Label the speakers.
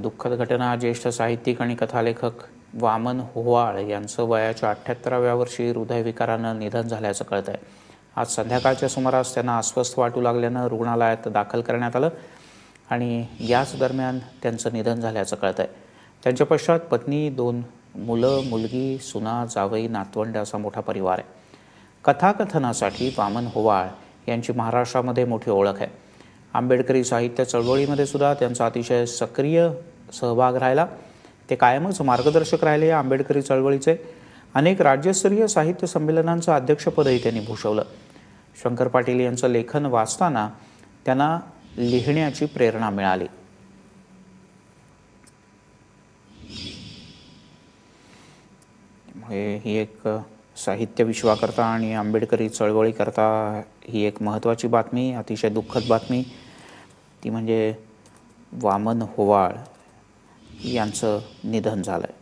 Speaker 1: दुःखद घटना. ज्येष्ठ साहित्यिक आणि कथालेखक वामन होवाळ यांचं वयाच्या 78व्या वर्षी हृदयविकारानं निधन झाल्याचं कळत आहे. आज संध्याकाळच्या सुमारास त्यांना अस्वस्थ वाटू लागल्यानं रुग्णालयात दाखल करण्यात आलं आणि याच दरम्यान त्यांचं निधन झाल्याचं कळत आहे. त्यांच्या पश्चात पत्नी, 2 मुलं, मुलगी, सुना, जावई, नातवंड असा मोठा परिवार आहे. कथाकथनासाठी वामन होवाळ यांची महाराष्ट्रामध्ये मोठी ओळख आहे. आंबेडकरी साहित्य चळवळीमध्ये सुद्धा त्यांचा अतिशय सक्रिय सहभाग राहिला. ते कायमच मार्गदर्शक राहिले या आंबेडकरी चळवळीचे. अनेक राज्यस्तरीय साहित्य संमेलनांचं अध्यक्षपदही त्यांनी भूषवलं. शंकर पाटील यांचं लेखन वाचताना त्यांना लिहिण्याची प्रेरणा मिळाली. ही एक साहित्य विश्वाकरता आणि आंबेडकरी चळवळीकरता ही एक महत्त्वाची बातमी, अतिशय दुःखद बातमी. ती म्हणजे वामन होवाळ यांचं निधन झालंय.